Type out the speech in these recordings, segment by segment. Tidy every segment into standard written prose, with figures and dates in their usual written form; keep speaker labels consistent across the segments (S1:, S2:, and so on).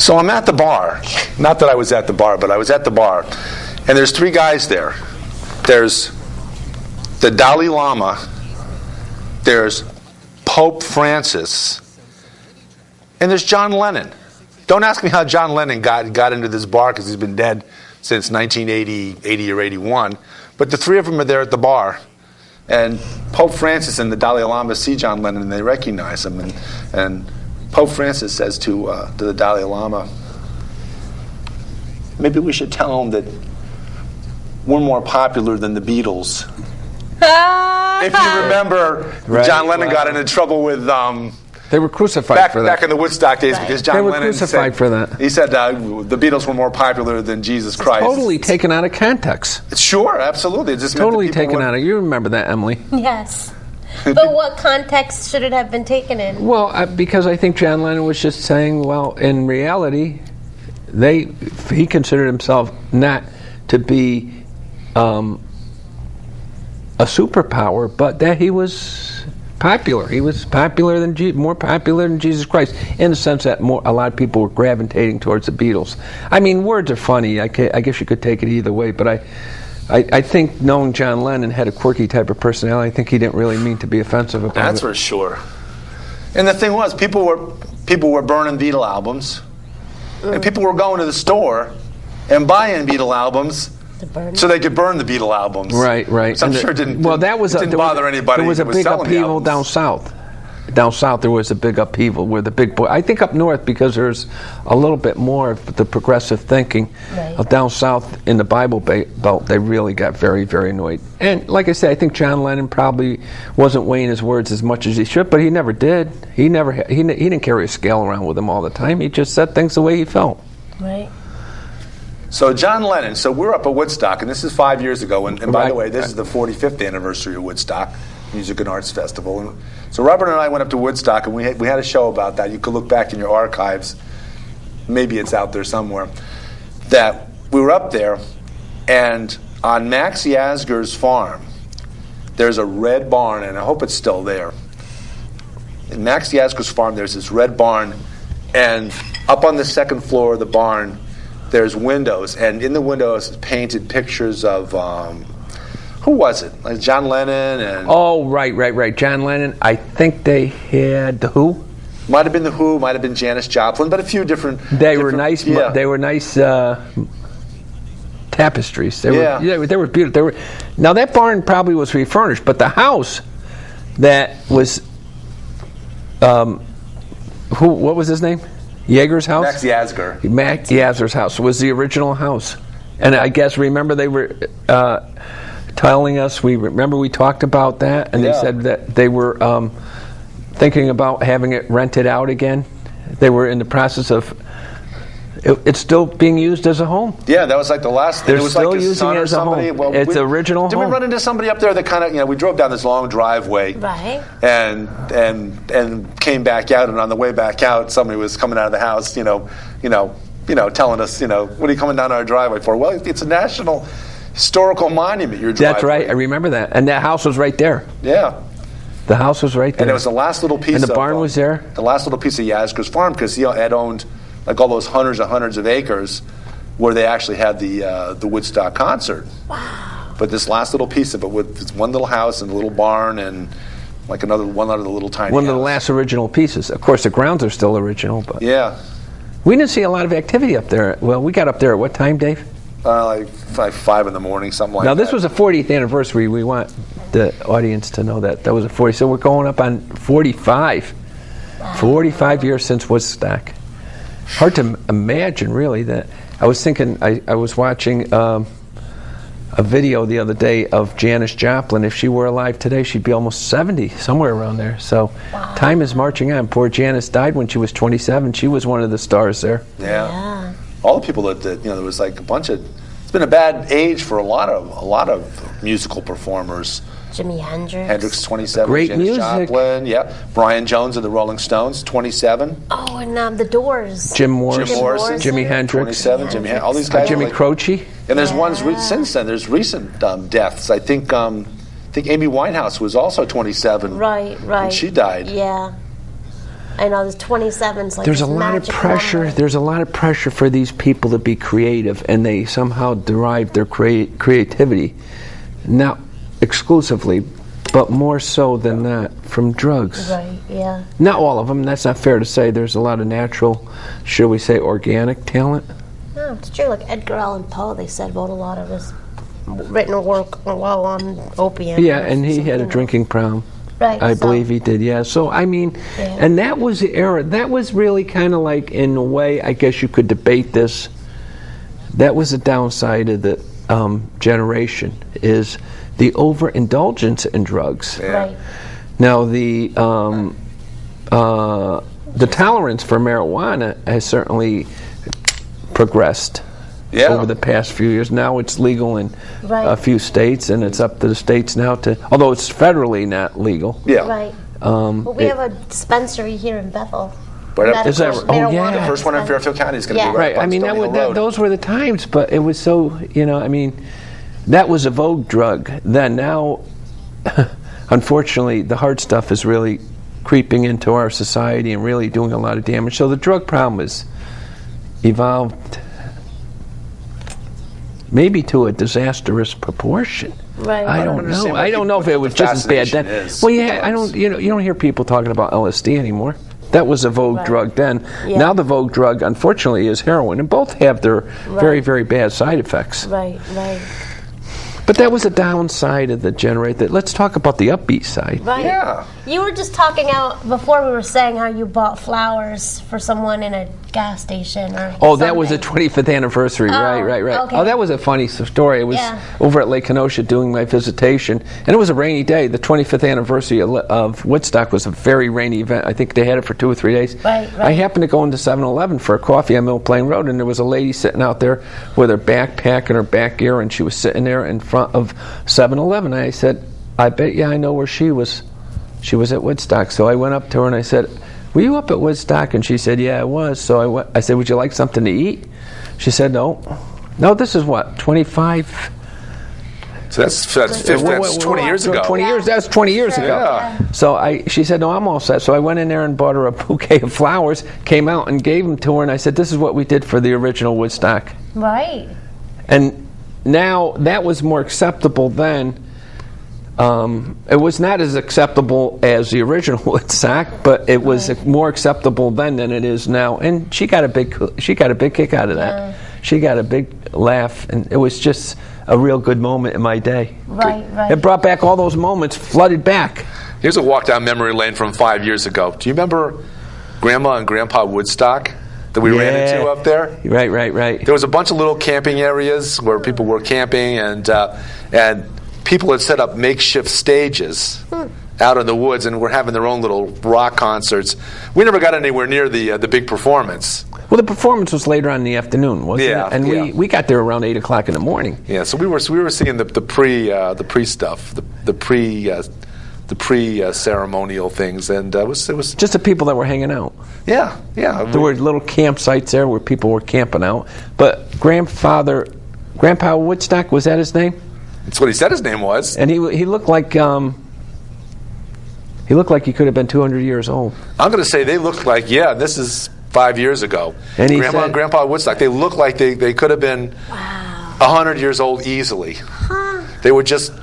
S1: So I'm at the bar. Not that I was at the bar, but I was at the bar. And there's three guys there. There's the Dalai Lama. There's Pope Francis. And there's John Lennon. Don't ask me how John Lennon got into this bar, because he's been dead since 1980, 80 or 81. But the three of them are there at the bar. And Pope Francis and the Dalai Lama see John Lennon and they recognize him. And Pope Francis says to the Dalai Lama, maybe we should tell him that we're more popular than the Beatles. If you remember, right, John Lennon got into trouble with...
S2: they were crucified for that.
S1: Back in the Woodstock days, because John Lennon
S2: crucified for that.
S1: He said the Beatles were more popular than Jesus Christ.
S2: Totally taken out of context.
S1: Sure, absolutely. It just
S2: totally taken out of... You remember that, Emily?
S3: Yes. But what context should it have been taken in?
S2: Well, because I think John Lennon was just saying, well, in reality, he considered himself not to be a superpower, but that he was popular. He was more popular than Jesus Christ, in the sense that a lot of people were gravitating towards the Beatles. I mean, words are funny. I guess you could take it either way, but I think knowing John Lennon had a quirky type of personality, I think he didn't really mean to be offensive about it.
S1: That's for sure. And the thing was, people were burning Beatle albums, and people were going to the store and buying Beatle albums so they could burn the Beatle albums.
S2: Right.
S1: Which I'm sure didn't bother anybody.
S2: There was a big upheaval down south. Down south, there was a big upheaval where the big boy. I think up north, because there's a little bit more of the progressive thinking. Right. Down south in the Bible Belt, they really got very, very annoyed. And like I said, I think John Lennon probably wasn't weighing his words as much as he should, but he never did. He didn't carry a scale around with him all the time. He just said things the way he felt.
S3: Right.
S1: So John Lennon. So we're up at Woodstock, and this is 5 years ago. And by the way, this is the 45th anniversary of Woodstock Music and Arts Festival. And so Robert and I went up to Woodstock, and we had a show about that. You could look back in your archives. Maybe it's out there somewhere. That we were up there, and on Max Yasgur's farm, there's a red barn, and I hope it's still there. In Max Yasgur's farm, there's this red barn, and up on the second floor of the barn, there's windows, and in the windows painted pictures of who was it? Like John Lennon and...
S2: Oh, right. John Lennon. I think they had The Who.
S1: Might have been The Who, might have been Janis Joplin, but a few different...
S2: They were nice. Yeah. They were nice tapestries. They were beautiful. Now that barn probably was refurnished, but the house that was... what was his name? Yeager's house?
S1: Max Yasgur.
S2: Max Yasgur's house was the original house. And I guess, remember they were telling us, we talked about that, and they said that they were thinking about having it rented out again. They were in the process of... It's still being used as a home.
S1: Yeah, that was like the last...
S2: They're
S1: it was
S2: still
S1: like
S2: using it as a home.
S1: Well,
S2: it's original home.
S1: Did we run into somebody up there that kind of... we drove down this long driveway.
S3: Right.
S1: And came back out, and on the way back out, somebody was coming out of the house, telling us, what are you coming down our driveway for? Well, it's a national historical monument, your driveway.
S2: That's right. I remember that. And that house was right there.
S1: Yeah.
S2: The house was right there.
S1: And it was the last little piece
S2: of... And the barn was there?
S1: The last little piece of Yasgur's farm, because he had owned... like all those hundreds and hundreds of acres where they actually had the Woodstock concert.
S3: Wow.
S1: But this last little piece of it with this one little house and a little barn and like one other little tiny
S2: One
S1: house.
S2: of the last original pieces. Of course, the grounds are still original, but...
S1: Yeah.
S2: We didn't see a lot of activity up there. Well, we got up there at what time, Dave?
S1: Like 5 in the morning, something like that.
S2: Now, this was the 40th anniversary. We want the audience to know that was a 40. So we're going up on 45. Wow. 45 years since Woodstock. Hard to imagine, really, that... I was thinking, I was watching a video the other day of Janis Joplin. If she were alive today, she'd be almost 70, somewhere around there. So time is marching on. Poor Janis died when she was 27. She was one of the stars there.
S1: Yeah. All the people that there was like a bunch of... It's been a bad age for a lot of musical performers.
S3: Jimi Hendrix.
S1: Hendrix, 27.
S2: Great
S1: Janis
S2: music.
S1: Joplin, yeah. Brian Jones of the Rolling Stones, 27.
S3: Oh, and the Doors.
S2: Jim Morrison. Jimi Hendrix.
S1: 27. Jimi Hendrix. All these guys.
S2: Jimmy Croce.
S1: And there's ones since then. There's recent deaths. I think Amy Winehouse was also 27.
S3: Right.
S1: And she died.
S3: Yeah. I know there's 27s. Like
S2: there's a
S3: this
S2: lot of
S3: magic
S2: pressure.
S3: number.
S2: There's a lot of pressure for these people to be creative, and they somehow derive their creativity, not exclusively, but more so than that, from drugs.
S3: Right. Yeah.
S2: Not all of them. That's not fair to say. There's a lot of natural, should we say, organic talent.
S3: No, it's true. Like Edgar Allan Poe, they said wrote a lot of his written work while on opium.
S2: Yeah, and he had a drinking problem.
S3: Right.
S2: I believe he did, yeah. So, I mean, and that was the era. That was really kind of like, in a way, I guess you could debate this. That was the downside of the generation, is the overindulgence in drugs.
S1: Yeah.
S3: Right.
S2: Now, the tolerance for marijuana has certainly progressed over the past few years. Now it's legal in a few states, and it's up to the states now to, although it's federally not legal.
S1: Yeah.
S3: Right. Well, we have a dispensary here in Bethel.
S1: Right up
S2: Is that- oh, yeah.
S1: The first one in Fairfield County is going to be
S2: Right.
S1: up
S2: I mean,
S1: Stony Hill Road.
S2: those were the times, but it was so, I mean, that was a vogue drug then. Now, unfortunately, the hard stuff is really creeping into our society and really doing a lot of damage. So the drug problem has evolved maybe to a disastrous proportion.
S3: Right.
S2: I don't know. I don't know if it was just as bad then. Well, yeah, I don't. You don't hear people talking about LSD anymore. That was a vogue drug then.
S3: Yeah.
S2: Now the vogue drug, unfortunately, is heroin, and both have their very, very bad side effects.
S3: Right. Right.
S2: But that was a downside of the generator. Let's talk about the upbeat side.
S3: Right.
S1: Yeah.
S3: You were just talking out before, we were saying how you bought flowers for someone in a gas station or
S2: Oh, that was the
S3: something.
S2: 25th anniversary. Right.
S3: Okay.
S2: Oh, that was a funny story. It was over at Lake Kenosha doing my visitation, and it was a rainy day. The 25th anniversary of Woodstock was a very rainy event. I think they had it for 2 or 3 days.
S3: Right.
S2: I happened to go into 7-Eleven for a coffee on Mill Plain Road, and there was a lady sitting out there with her backpack and her back gear, and she was sitting there in front of 7-Eleven. I said, I bet you I know where she was. She was at Woodstock. So I went up to her and I said, were you up at Woodstock? And she said, yeah, I was. So I said, would you like something to eat? She said, no. No, this is what, 25?
S1: So that's 20 years ago.
S2: 20 years. That was 20 years ago.
S1: Yeah.
S2: So she said, no, I'm all set. So I went in there and bought her a bouquet of flowers, came out and gave them to her, and I said, this is what we did for the original Woodstock.
S3: Right.
S2: And now that was more acceptable then. It was not as acceptable as the original Woodstock, but it was more acceptable then than it is now. And she got a big kick out of that.
S3: Yeah.
S2: She got a big laugh, and it was just a real good moment in my day.
S3: Right.
S2: It brought back all those moments, flooded back.
S1: Here's a walk down memory lane from 5 years ago. Do you remember Grandma and Grandpa Woodstock that we ran into up there?
S2: Right.
S1: There was a bunch of little camping areas where people were camping, and people had set up makeshift stages out in the woods, and were having their own little rock concerts. We never got anywhere near the big performance.
S2: Well, the performance was later on in the afternoon, wasn't it? And we got there around 8 o'clock in the morning.
S1: Yeah, so we were seeing the pre stuff, the pre ceremonial things, and it was
S2: just the people that were hanging out.
S1: Yeah.
S2: There were little campsites there where people were camping out. But Grandpa Woodstock, was that his name?
S1: That's what he said his name was.
S2: And he looked like he could have been 200 years old.
S1: I'm going to say they looked like, this is 5 years ago.
S2: And
S1: Grandma and Grandpa Woodstock, they looked like they could have been 100 years old easily. They were just,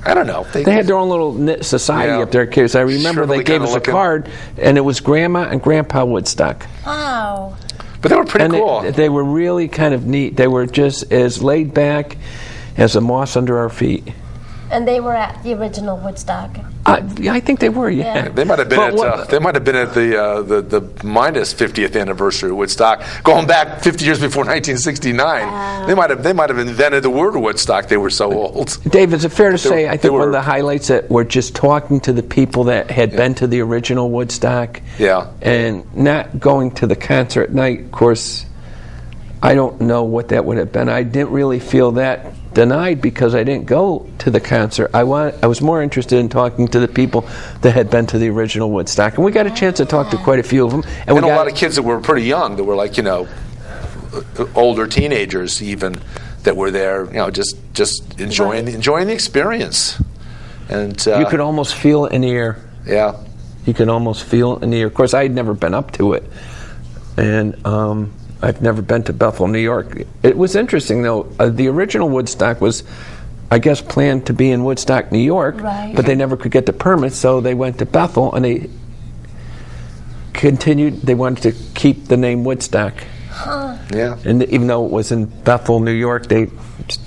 S1: I don't know.
S2: They had their own little knit society up there, kids. I remember
S1: Shrivelly
S2: they gave us a card, and it was Grandma and Grandpa Woodstock.
S3: Wow.
S1: But they were pretty cool.
S2: They were really kind of neat. They were just as laid back as the moss under our feet.
S3: And they were at the original Woodstock.
S2: I think they were, yeah.
S1: They might have been at the minus 50th anniversary of Woodstock, going back 50 years before 1969. They might have invented the word Woodstock. They were so old.
S2: Dave, is it fair to say I think one of the highlights that were just talking to the people that had been to the original Woodstock, and not going to the concert at night. Of course, I don't know what that would have been. I didn't really feel that denied because I didn't go to the concert. I was more interested in talking to the people that had been to the original Woodstock, and we got a chance to talk to quite a few of them.
S1: And we got a lot of kids that were pretty young, that were like older teenagers even, that were there, just enjoying the experience. And
S2: you could almost feel it in the air.
S1: Yeah.
S2: You can almost feel it in the air. Of course, I had never been up to it, and I've never been to Bethel, New York. It was interesting, though. The original Woodstock was, I guess, planned to be in Woodstock, New York, but they never could get the permits, so they went to Bethel, and they continued. They wanted to keep the name Woodstock.
S1: Yeah.
S2: And even though it was in Bethel, New York, they,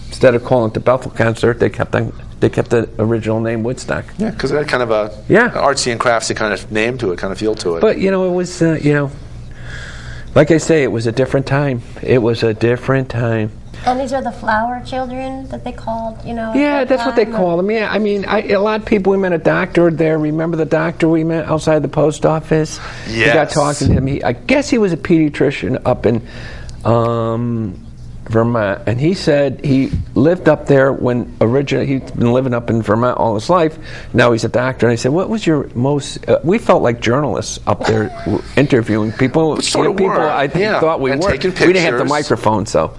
S2: instead of calling it the Bethel concert, they kept the original name Woodstock.
S1: Yeah, because it had kind of a artsy and craftsy kind of name to it, kind of feel to it.
S2: But, it was, like I say, it was a different time. It was a different time.
S3: And these are the flower children that they called,
S2: Yeah, that's what they call them. Yeah, I mean, a lot of people, we met a doctor there. Remember the doctor we met outside the post office?
S1: Yes.
S2: We got talking to him. I guess he was a pediatrician up in Vermont, and he said he lived up there when originally he'd been living up in Vermont all his life. Now he's a doctor, and I said, "What was your most?" We felt like journalists up there interviewing people. People I think thought we were. We didn't have the microphone, so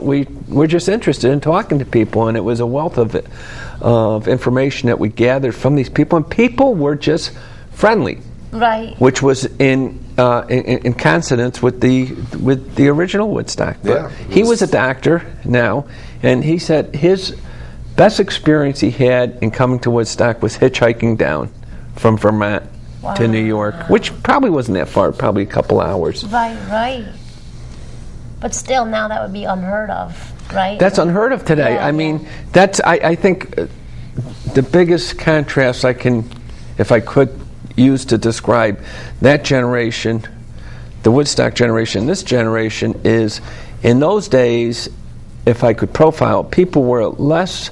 S2: we were just interested in talking to people, and it was a wealth of information that we gathered from these people, and people were just friendly.
S3: Right.
S2: Which was in consonance with the original Woodstock. But he was a doctor now, and he said his best experience he had in coming to Woodstock was hitchhiking down from Vermont to New York, which probably wasn't that far, probably a couple hours.
S3: Right. But still, now that would be unheard of, right?
S2: That's unheard of today. I mean, that's I think the biggest contrast I can, if I could, use to describe that generation, the Woodstock generation, this generation, is in those days, if I could profile, people were less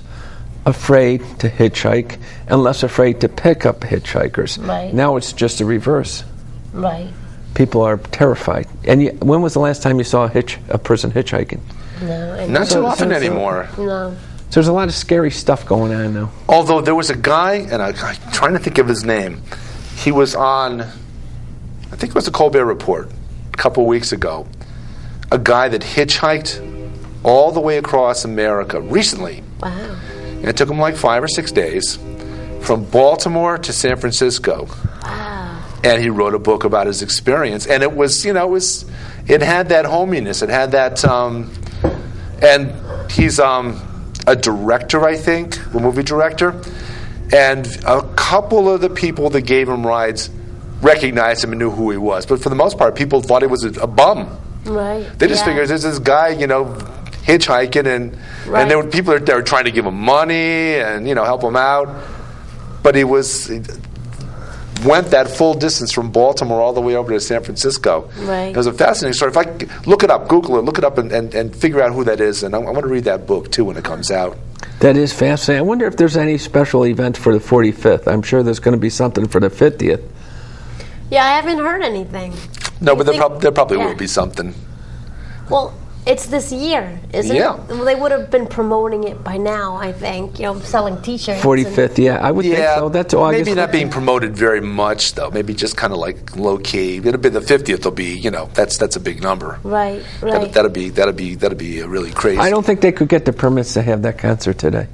S2: afraid to hitchhike and less afraid to pick up hitchhikers.
S3: Right.
S2: Now it's just the reverse.
S3: Right.
S2: People are terrified. And when was the last time you saw a person hitchhiking?
S3: No.
S1: Not too often anymore.
S3: No.
S2: So there's a lot of scary stuff going on now.
S1: Although there was a guy, and I'm trying to think of his name. He was on, I think it was the Colbert Report a couple of weeks ago. A guy that hitchhiked all the way across America recently.
S3: Wow.
S1: And it took him like 5 or 6 days from Baltimore to San Francisco.
S3: Wow.
S1: And he wrote a book about his experience. And it was, it had that hominess. It had that, and he's a director, I think, a movie director. And a couple of the people that gave him rides recognized him and knew who he was. But for the most part, people thought he was a bum.
S3: Right.
S1: They just figured there's this guy, hitchhiking, and there were people that were trying to give him money and, help him out. But he went that full distance from Baltimore all the way over to San Francisco.
S3: Right.
S1: It was a fascinating story. If I look it up, Google it, look it up and figure out who that is. And I want to read that book, too, when it comes out.
S2: That is fascinating. I wonder if there's any special event for the 45th. I'm sure there's going to be something for the 50th.
S3: Yeah, I haven't heard anything.
S1: No, but there probably will be something.
S3: Well, it's this year, isn't it? Well, they would have been promoting it by now, I think, selling T-shirts.
S2: 45th, I would think so. That's August.
S1: Maybe not being promoted very much, though. Maybe just kind of like low-key. It'll be the 50th will be, that's a big number.
S3: Right.
S1: That'll be really crazy.
S2: I don't think they could get the permits to have that concert today.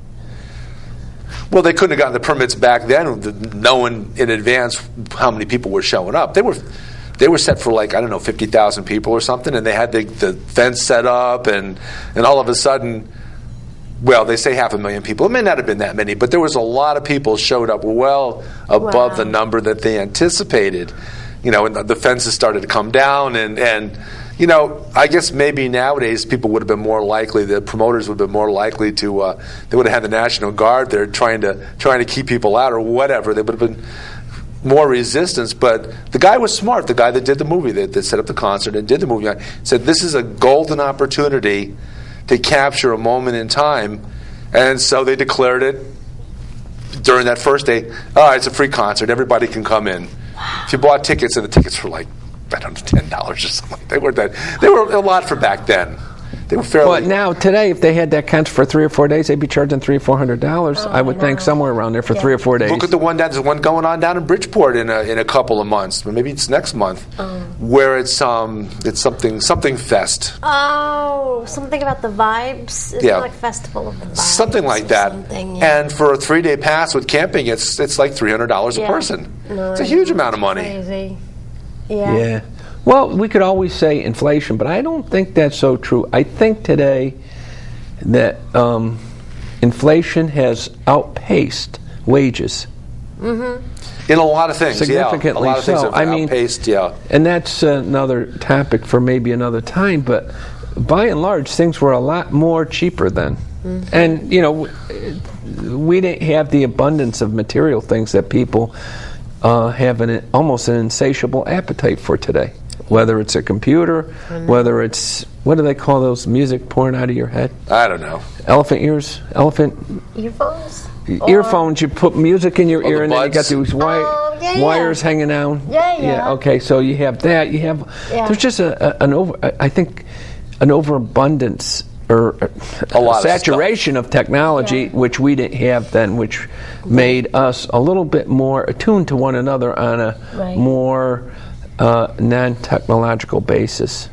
S1: Well, they couldn't have gotten the permits back then, knowing in advance how many people were showing up. They were set for 50,000 people or something, and they had the fence set up, and all of a sudden, well, they say 500,000 people. It may not have been that many, but there was a lot of people showed up well above the number that they anticipated. And the fences started to come down, and I guess maybe nowadays people would have been more likely, the promoters would have been more likely to, they would have had the National Guard there trying to keep people out or whatever. They would have been more resistance, but the guy was smart. The guy that did the movie, that set up the concert and did the movie, said this is a golden opportunity to capture a moment in time, and so they declared it during that first day. It's a free concert. Everybody can come in. If you bought tickets, and the tickets were $10 or something. They were a lot for back then. They were fairly.
S2: But now, today, if they had that concert for 3 or 4 days, they'd be charging $300-$400. I would think somewhere around there for 3 or 4 days.
S1: Look at there's one going on down in Bridgeport in a couple of months. Maybe it's next month, where it's something fest.
S3: Oh, something about the vibes. It's like Festival of the Vibes.
S1: Something like that. And for a 3-day pass with camping, it's like $300 a person.
S3: No,
S1: it's a huge amount of money.
S3: Crazy.
S2: Yeah. Well, we could always say inflation, but I don't think that's so true. I think today that inflation has outpaced wages.
S3: Mm-hmm.
S1: In a lot of things,
S2: significantly
S1: a lot of things have outpaced,
S2: and that's another topic for maybe another time. But by and large, things were a lot more cheaper then, and we didn't have the abundance of material things that people have almost an insatiable appetite for today. Whether it's a computer, whether it's, what do they call those, music pouring out of your head?
S1: I don't know.
S2: Elephant ears?
S3: Earphones?
S2: Earphones, you put music in your ear and then you got these wires hanging down.
S3: Yeah.
S2: Okay, so you have that. You have, there's just I think an overabundance or a saturation of technology, which we didn't have then, which made us a little bit more attuned to one another on a more non-technological basis.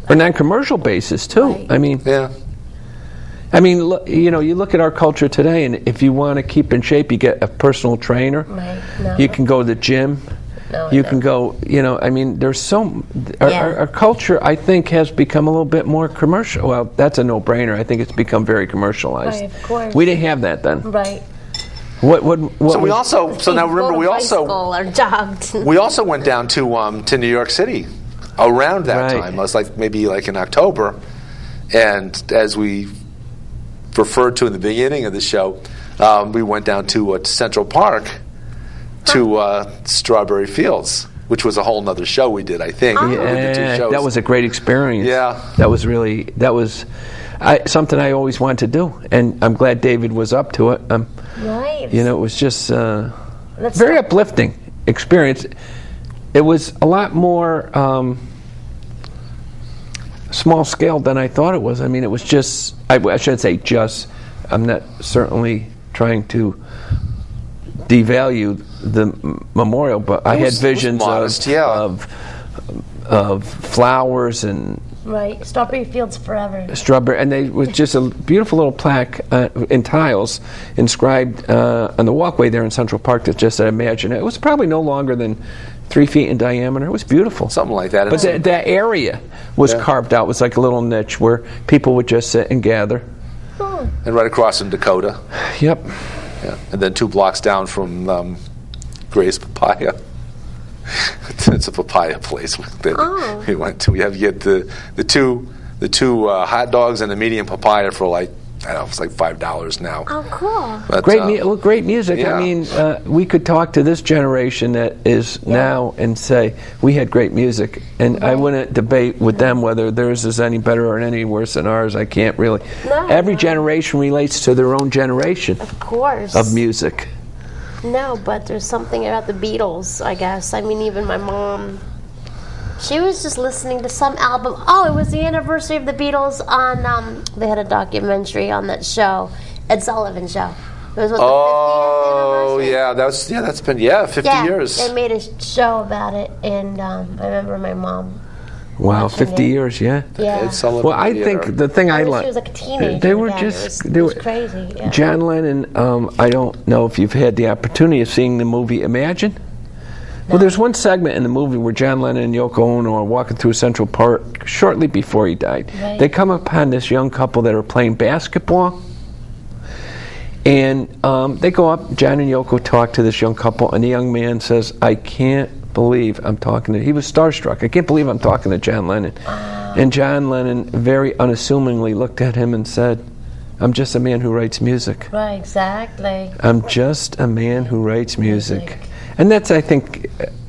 S2: Or non-commercial basis too.
S3: Right.
S2: I mean, you look at our culture today, and if you want to keep in shape, you get a personal trainer.
S3: Right.
S2: You can go to the gym. You can go. There's our culture, I think, has become a little bit more commercial. Well, that's a no-brainer. I think it's become very commercialized.
S3: Right, of course.
S2: We didn't have that then.
S3: Right.
S2: Now
S1: remember we also went down to New York City around that time. It was maybe in October, and as we referred to in the beginning of the show, we went down to Central Park to Strawberry Fields, which was a whole nother show we did. I think.
S2: That was a great experience.
S1: Yeah,
S2: that was something I always wanted to do, and I'm glad David was up to it.
S3: Right.
S2: It was just very uplifting experience. It was a lot more small scale than I thought it was. It was just, I shouldn't say just, I'm not certainly trying to devalue the memorial, but I had visions of flowers and
S3: Strawberry Fields forever.
S2: And they was just a beautiful little plaque in tiles inscribed on the walkway there in Central Park that just said, imagine it. It was probably no longer than 3 feet in diameter. It was beautiful.
S1: Something like that.
S2: But that area was carved out. It was like a little niche where people would just sit and gather.
S1: And right across from Dakota.
S2: Yep.
S1: Yeah. And then 2 blocks down from Gray's Papaya. It's a papaya place that we went to. We have to get the two hot dogs and the medium papaya for it's like $5 now.
S3: Oh, cool!
S1: But,
S2: great music.
S1: Yeah.
S2: We could talk to this generation that is now and say we had great music, and I wouldn't debate with them whether theirs is any better or any worse than ours. I can't really. Every generation relates to their own generation,
S3: of course,
S2: of music.
S3: No, but there's something about the Beatles, I guess. Even my mom, she was just listening to some album. Oh, it was the anniversary of the Beatles on, they had a documentary on that show, Ed Sullivan Show. It was the 50th anniversary.
S1: That's been 50 years.
S3: They made a show about it, and I remember my mom.
S2: Wow, 50 years,
S3: Yeah.
S2: Well, I think the thing I like,
S3: she was like a teenager.
S2: They were
S3: it was crazy. Yeah.
S2: John Lennon. I don't know if you've had the opportunity of seeing the movie Imagine. No. Well, there's one segment in the movie where John Lennon and Yoko Ono are walking through Central Park shortly before he died.
S3: Right.
S2: They come upon this young couple that are playing basketball. And they go up, John and Yoko talk to this young couple, and the young man says, I can't believe I'm talking to, he was starstruck, I can't believe I'm talking to John Lennon. And John Lennon very unassumingly looked at him and said, I'm just a man who writes music.
S3: Right, exactly.
S2: I'm just a man who writes music. And that's, I think,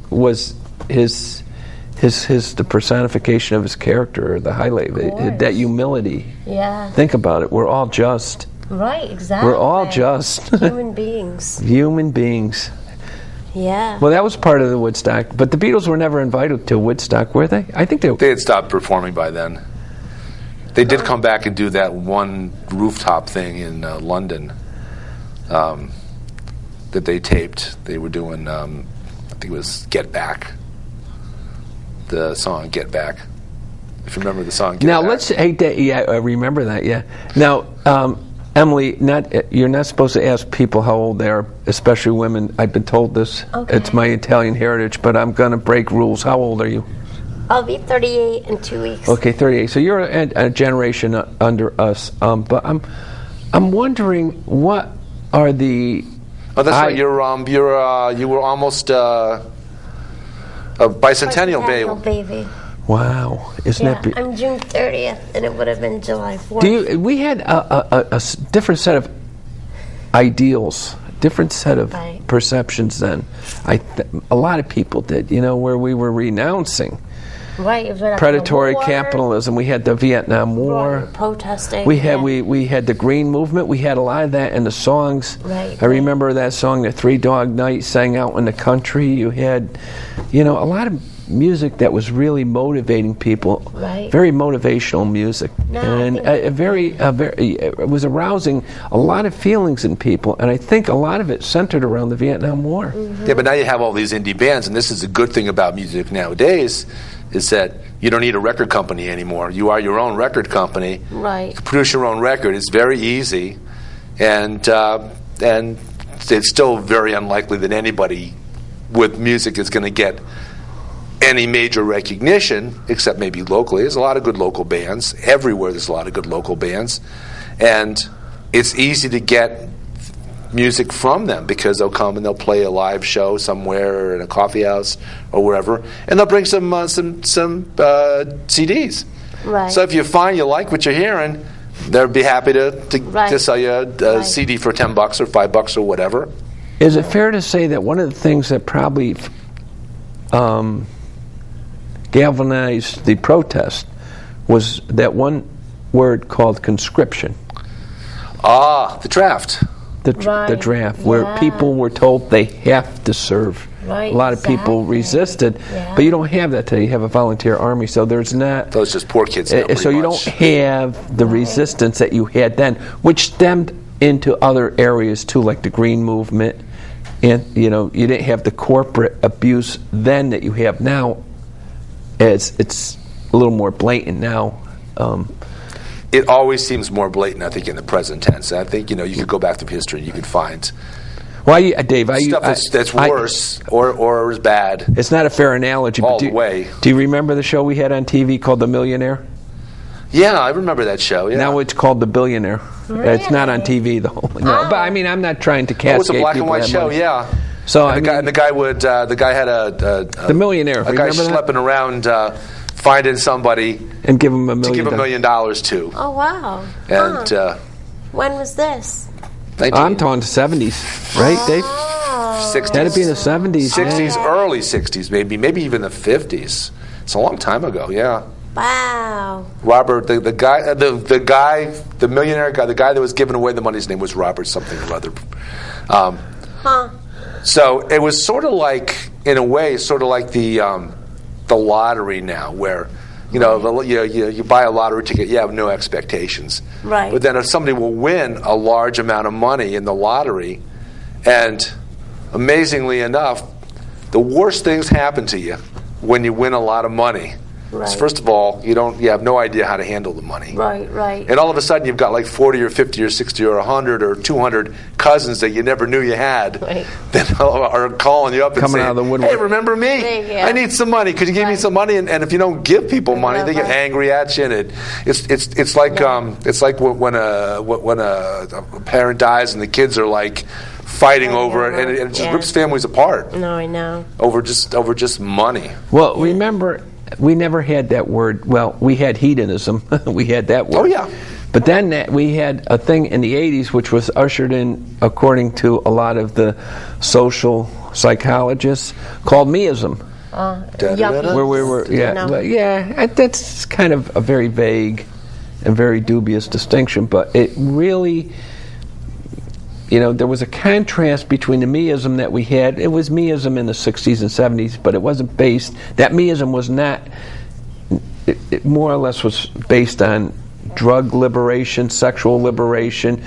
S2: was the personification of his character, or the highlight, that humility.
S3: Yeah.
S2: Think about it, we're all just.
S3: Right, exactly.
S2: We're all just.
S3: Human beings.
S2: Human beings.
S3: Yeah.
S2: Well, that was part of the Woodstock, but the Beatles were never invited to Woodstock, were they? I think they
S1: had stopped performing by then. They did come back and do that one rooftop thing in London that they taped. They were doing, I think it was Get Back. The song Get Back. If you remember the song Get
S2: now,
S1: Back.
S2: I remember that, yeah. Now, Emily, you're not supposed to ask people how old they are, especially women. I've been told this.
S3: Okay.
S2: It's my Italian heritage, but I'm going to break rules. How old are you?
S3: I'll be 38 in 2 weeks.
S2: Okay, 38. So you're a generation under us. But I'm wondering, what are the...
S1: Oh, that's right. You were almost a bicentennial
S3: baby.
S2: Wow, isn't that?
S3: I'm June 30th, and it would have been July 4th.
S2: We had a different set of ideals, different set of perceptions then. A lot of people did, where we were renouncing predatory capitalism. We had the Vietnam War,
S3: protesting.
S2: We had the Green Movement. We had a lot of that in the songs. I remember that song, "The Three Dog Night," sang out in the country. You had, a lot of music that was really motivating people, very motivational music, and it was arousing a lot of feelings in people, and I think a lot of it centered around the Vietnam War.
S3: Mm-hmm.
S1: Yeah, but now you have all these indie bands, and this is a good thing about music nowadays, is that you don't need a record company anymore. You are your own record company.
S3: Right.
S1: You can produce your own record. It's very easy, and it's still very unlikely that anybody with music is going to get any major recognition, except maybe locally. There's a lot of good local bands. Everywhere there's a lot of good local bands. And it's easy to get music from them because they'll come and they'll play a live show somewhere in a coffee house or wherever, and they'll bring some CDs.
S3: Right.
S1: So if you find you like what you're hearing, they'll be happy to sell you a CD for $10 or $5 or whatever.
S2: Is it fair to say that one of the things that probably galvanized the protest was that one word called conscription?
S1: The draft.
S2: The draft, where people were told they have to serve.
S3: Right,
S2: a lot of people resisted, but you don't have that today. You have a volunteer army, so there's not...
S1: Those just poor kids.
S2: So you don't have the resistance that you had then, which stemmed into other areas too, like the Green Movement, and you didn't have the corporate abuse then that you have now. It's a little more blatant now.
S1: It always seems more blatant, I think, in the present tense. I think, you could go back through history and you could find
S2: Dave,
S1: stuff that's worse or as bad.
S2: It's not a fair analogy.
S1: All the way.
S2: Do you remember the show we had on TV called The Millionaire?
S1: Yeah, I remember that show. Yeah.
S2: Now it's called The Billionaire.
S3: Really?
S2: It's not on TV, though. No, but I mean, I'm not trying to cascade.
S1: It was a black and white show,
S2: money.
S1: yeah.
S2: So
S1: the guy had
S2: The Millionaire.
S1: A guy schlepping around, finding somebody
S2: and give him $1
S1: million to.
S3: Oh wow!
S1: And
S3: when was this?
S2: I'm talking 70s, right, Dave?
S1: 60s.
S2: Had to be in the 70s.
S1: 60s, early 60s, maybe even the 50s. It's a long time ago. Yeah.
S3: Wow.
S1: Robert, the millionaire guy, the guy that was giving away the money, his name was Robert something or other. So it was sort of like, in a way, the lottery now, where you buy a lottery ticket, you have no expectations.
S3: Right.
S1: But then if somebody will win a large amount of money in the lottery, and amazingly enough, the worst things happen to you when you win a lot of money.
S3: Right.
S1: First of all, you have no idea how to handle the money.
S3: Right.
S1: And all of a sudden, you've got like 40 or 50 or 60 or 100 or 200 cousins that you never knew you had that are calling you up and saying,
S2: out of the woodwork.
S1: "Hey, remember me? I need some money. Could you give me some money?" And if you don't give people money, they get angry at you. And it's like when a parent dies and the kids are like fighting over it, and it just rips families apart.
S3: No, I know.
S1: Over just money.
S2: Well, remember, we never had that word. Well, we had hedonism. We had that word.
S1: Oh, yeah.
S2: But then we had a thing in the 80s which was ushered in, according to a lot of the social psychologists, called meism. Where we were, that's kind of a very vague and very dubious distinction, but it really... there was a contrast between the meism that we had. It was meism in the 60s and 70s, but it wasn't based... That meism was not... It more or less was based on drug liberation, sexual liberation,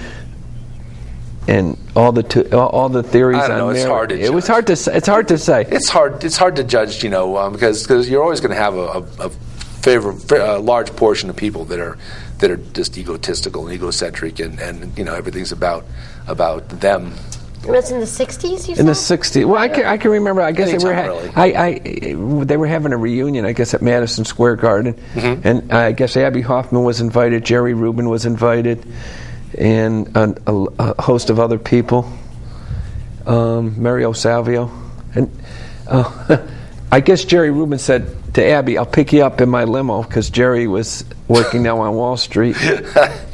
S2: and all the theories.
S1: I don't know.
S2: on
S1: It's
S2: there.
S1: hard to
S2: It was
S1: judge.
S2: hard to say. It's hard to say.
S1: It's hard to judge, because you're always going to have a large portion of people that are just egotistical and egocentric, and everything's about them.
S3: It was in the 60s, you said?
S2: In the 60s. Well, I can remember. I guess they were having a reunion, I guess, at Madison Square Garden.
S1: Mm-hmm.
S2: And I guess Abby Hoffman was invited, Jerry Rubin was invited, and a host of other people, Mario Salvio. And I guess Jerry Rubin said to Abby, "I'll pick you up in my limo," because Jerry was working now on Wall Street.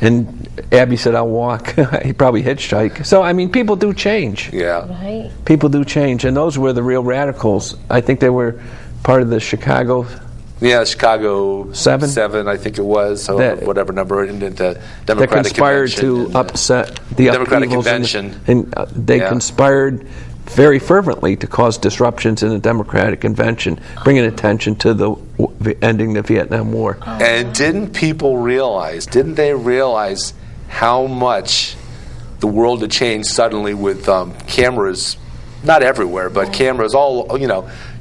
S2: And Abby said, "I'll walk." He probably hitchhiked. So, I mean, people do change.
S1: Yeah.
S3: Right.
S2: People do change, and those were the real radicals. I think they were part of the Chicago.
S1: Yeah, Chicago
S2: 7,
S1: I think it was, so whatever number, and the
S2: That
S1: Democratic
S2: conspired
S1: Convention
S2: to upset the
S1: Democratic
S2: upheavals
S1: Convention.
S2: and they conspired very fervently to cause disruptions in the Democratic Convention, bringing attention to the ending the Vietnam War.
S1: And didn't they realize how much the world had changed suddenly with cameras, not everywhere, but cameras all,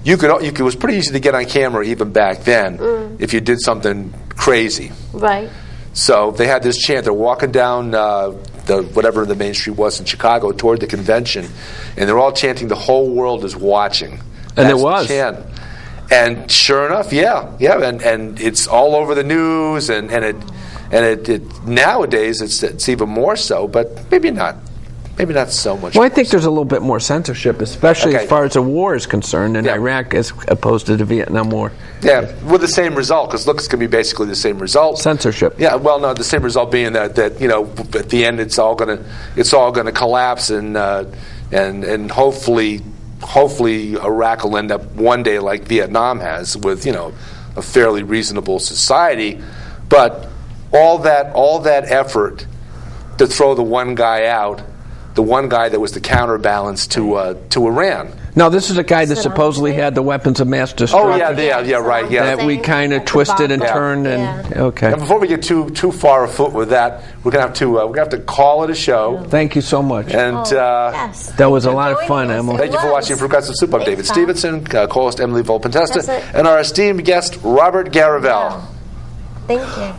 S1: it was pretty easy to get on camera even back then if you did something crazy.
S3: Right.
S1: So they had this chant. They're walking down whatever the main street was in Chicago toward the convention, and they're all chanting, "The whole world is watching."
S2: And it was.
S1: The chant. And sure enough, and it's all over the news, and it nowadays it's even more so, but maybe not so much.
S2: Well, I think there's a little bit more censorship, especially as far as the war is concerned in Iraq as opposed to the Vietnam War.
S1: Yeah, with the same result, because looks can be basically the same result.
S2: Censorship.
S1: Yeah, well, no, the same result being that at the end it's all gonna collapse, and hopefully Iraq will end up one day like Vietnam has, with a fairly reasonable society, but all that effort to throw the one guy out. The one guy that was the counterbalance to Iran.
S2: Now, this is a guy that supposedly had the weapons of mass destruction.
S1: Oh yeah, right. Yeah,
S2: that we kind of twisted and turned, and okay.
S1: And before we get too far afoot with that, we're gonna have to call it a show.
S2: Thank you so much.
S1: And
S3: yes.
S2: That was a lot of fun, Emily.
S1: Thank you for watching Progressive Soup. I'm David
S3: Tom.
S1: Stevenson, co-host Emily Volpentesta,
S3: That's it.
S1: and our esteemed guest Robert Garavel.
S3: Thank you.